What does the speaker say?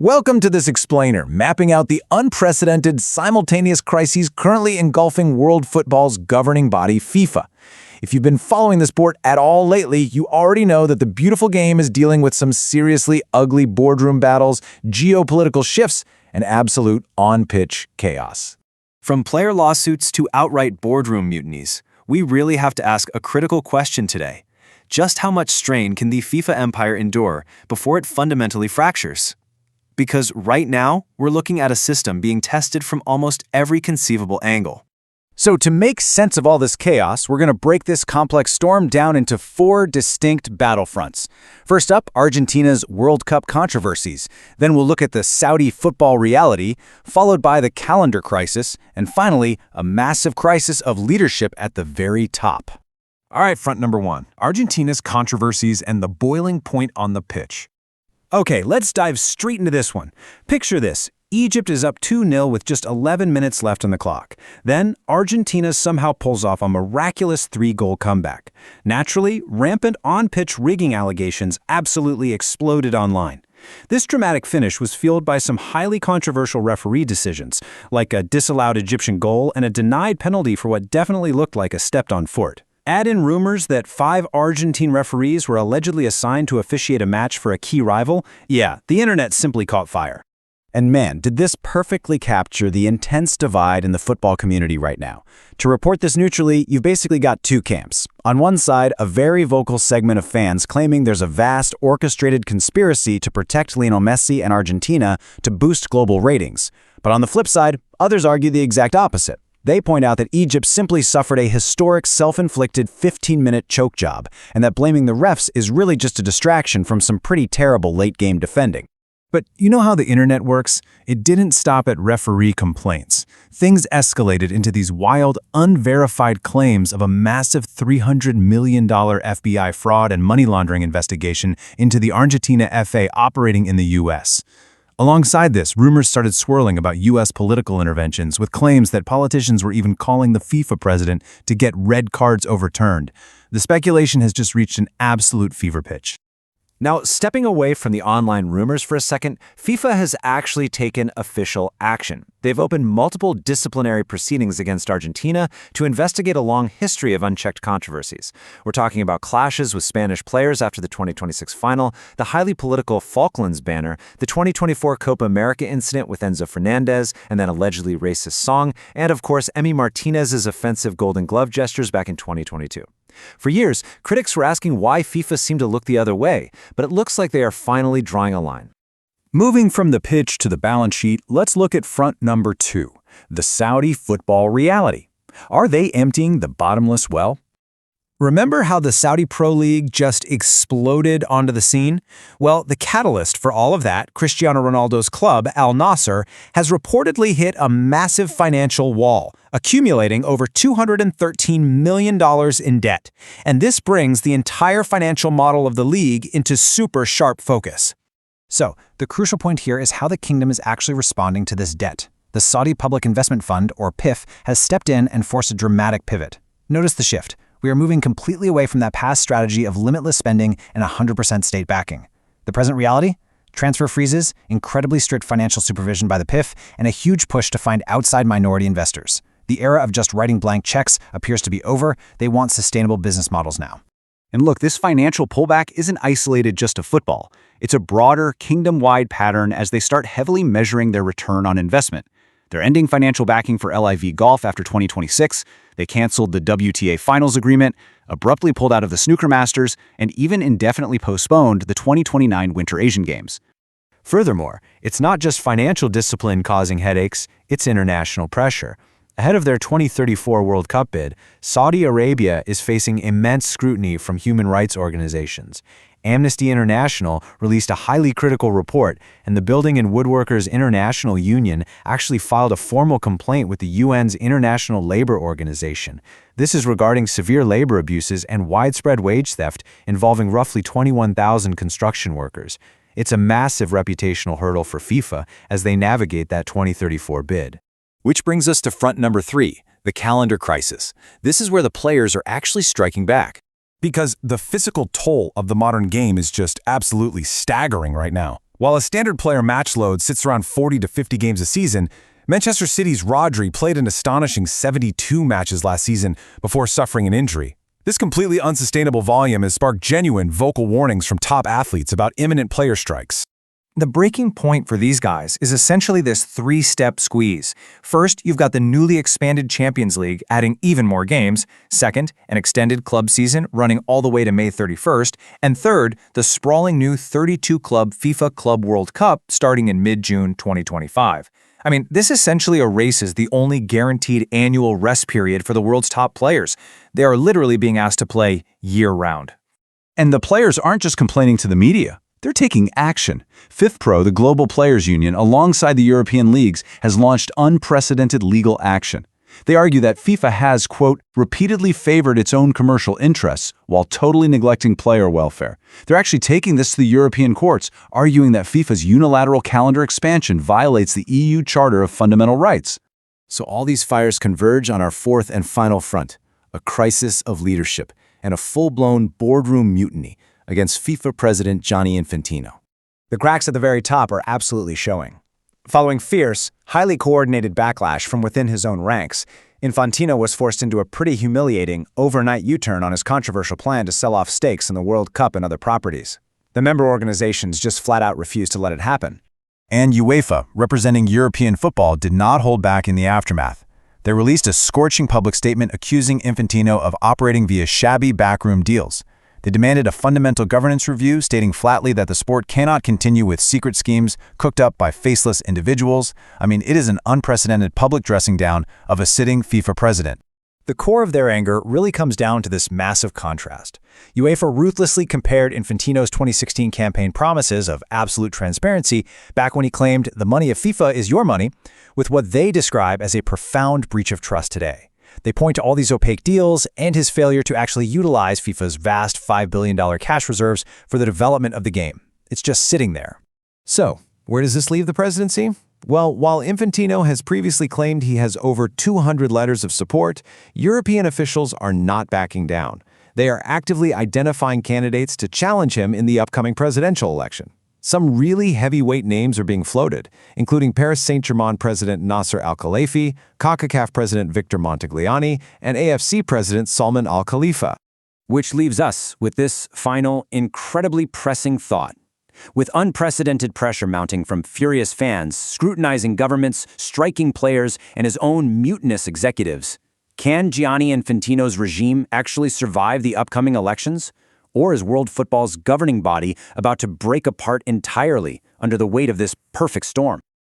Welcome to this explainer, mapping out the unprecedented simultaneous crises currently engulfing world football's governing body, FIFA. If you've been following the sport at all lately, you already know that the beautiful game is dealing with some seriously ugly boardroom battles, geopolitical shifts, and absolute on-pitch chaos. From player lawsuits to outright boardroom mutinies, we really have to ask a critical question today. Just how much strain can the FIFA empire endure before it fundamentally fractures? Because right now, we're looking at a system being tested from almost every conceivable angle. So to make sense of all this chaos, we're going to break this complex storm down into 4 distinct battlefronts. First up, Argentina's World Cup controversies. Then we'll look at the Saudi football reality, followed by the calendar crisis, and finally, a massive crisis of leadership at the very top. All right, front number 1, Argentina's controversies and the boiling point on the pitch. Okay, let's dive straight into this one. Picture this. Egypt is up 2-0 with just 11 minutes left on the clock. Then, Argentina somehow pulls off a miraculous 3-goal comeback. Naturally, rampant on-pitch rigging allegations absolutely exploded online. This dramatic finish was fueled by some highly controversial referee decisions, like a disallowed Egyptian goal and a denied penalty for what definitely looked like a stepped-on foot. Add in rumors that 5 Argentine referees were allegedly assigned to officiate a match for a key rival. Yeah, the internet simply caught fire. And man, did this perfectly capture the intense divide in the football community right now. To report this neutrally, you've basically got 2 camps. On one side, a very vocal segment of fans claiming there's a vast, orchestrated conspiracy to protect Lionel Messi and Argentina to boost global ratings. But on the flip side, others argue the exact opposite. They point out that Egypt simply suffered a historic self-inflicted 15-minute choke job, and that blaming the refs is really just a distraction from some pretty terrible late-game defending. But you know how the internet works? It didn't stop at referee complaints. Things escalated into these wild, unverified claims of a massive $300 million FBI fraud and money laundering investigation into the Argentina FA operating in the U.S. Alongside this, rumors started swirling about U.S. political interventions, with claims that politicians were even calling the FIFA president to get red cards overturned. The speculation has just reached an absolute fever pitch. Now, stepping away from the online rumors for a second, FIFA has actually taken official action. They've opened multiple disciplinary proceedings against Argentina to investigate a long history of unchecked controversies. We're talking about clashes with Spanish players after the 2026 final, the highly political Falklands banner, the 2024 Copa America incident with Enzo Fernandez and that allegedly racist song, and of course, Emi Martinez's offensive Golden Glove gestures back in 2022. For years, critics were asking why FIFA seemed to look the other way, but it looks like they are finally drawing a line. Moving from the pitch to the balance sheet, let's look at front number 2, the Saudi football reality. Are they emptying the bottomless well? Remember how the Saudi Pro League just exploded onto the scene? Well, the catalyst for all of that, Cristiano Ronaldo's club, Al Nassr, has reportedly hit a massive financial wall, accumulating over $213 million in debt. And this brings the entire financial model of the league into super sharp focus. So, the crucial point here is how the kingdom is actually responding to this debt. The Saudi Public Investment Fund, or PIF, has stepped in and forced a dramatic pivot. Notice the shift. We are moving completely away from that past strategy of limitless spending and 100% state backing. The present reality? Transfer freezes, incredibly strict financial supervision by the PIF, and a huge push to find outside minority investors. The era of just writing blank checks appears to be over. They want sustainable business models now. And look, this financial pullback isn't isolated just to football. It's a broader, kingdom-wide pattern as they start heavily measuring their return on investment. They're ending financial backing for LIV Golf after 2026, they canceled the WTA Finals agreement, abruptly pulled out of the Snooker Masters, and even indefinitely postponed the 2029 Winter Asian Games. Furthermore, it's not just financial discipline causing headaches, it's international pressure. Ahead of their 2034 World Cup bid, Saudi Arabia is facing immense scrutiny from human rights organizations. Amnesty International released a highly critical report, and the Building and Woodworkers International Union actually filed a formal complaint with the UN's International Labor Organization. This is regarding severe labor abuses and widespread wage theft involving roughly 21,000 construction workers. It's a massive reputational hurdle for FIFA as they navigate that 2034 bid. Which brings us to front number 3, the calendar crisis. This is where the players are actually striking back. Because the physical toll of the modern game is just absolutely staggering right now. While a standard player match load sits around 40 to 50 games a season, Manchester City's Rodri played an astonishing 72 matches last season before suffering an injury. This completely unsustainable volume has sparked genuine vocal warnings from top athletes about imminent player strikes. The breaking point for these guys is essentially this three-step squeeze. First, you've got the newly expanded Champions League adding even more games. Second, an extended club season running all the way to May 31st. And third, the sprawling new 32-club FIFA Club World Cup starting in mid-June 2025. I mean, this essentially erases the only guaranteed annual rest period for the world's top players. They are literally being asked to play year-round. And the players aren't just complaining to the media. They're taking action. FIFPro, the global players union, alongside the European leagues, has launched unprecedented legal action. They argue that FIFA has, quote, repeatedly favored its own commercial interests while totally neglecting player welfare. They're actually taking this to the European courts, arguing that FIFA's unilateral calendar expansion violates the EU Charter of Fundamental Rights. So all these fires converge on our fourth and final front, a crisis of leadership and a full-blown boardroom mutiny against FIFA President Gianni Infantino. The cracks at the very top are absolutely showing. Following fierce, highly coordinated backlash from within his own ranks, Infantino was forced into a pretty humiliating, overnight U-turn on his controversial plan to sell off stakes in the World Cup and other properties. The member organizations just flat-out refused to let it happen. And UEFA, representing European football, did not hold back in the aftermath. They released a scorching public statement accusing Infantino of operating via shabby backroom deals. They demanded a fundamental governance review, stating flatly that the sport cannot continue with secret schemes cooked up by faceless individuals. I mean, it is an unprecedented public dressing down of a sitting FIFA president. The core of their anger really comes down to this massive contrast. UEFA ruthlessly compared Infantino's 2016 campaign promises of absolute transparency, back when he claimed the money of FIFA is your money, with what they describe as a profound breach of trust today. They point to all these opaque deals and his failure to actually utilize FIFA's vast $5 billion cash reserves for the development of the game. It's just sitting there. So, where does this leave the presidency? Well, while Infantino has previously claimed he has over 200 letters of support, European officials are not backing down. They are actively identifying candidates to challenge him in the upcoming presidential election. Some really heavyweight names are being floated, including Paris Saint-Germain president Nasser Al-Khelaifi, CONCACAF president Victor Montagliani, and AFC president Salman Al-Khalifa. Which leaves us with this final, incredibly pressing thought. With unprecedented pressure mounting from furious fans, scrutinizing governments, striking players, and his own mutinous executives, can Gianni Infantino's regime actually survive the upcoming elections? Or is world football's governing body about to break apart entirely under the weight of this perfect storm?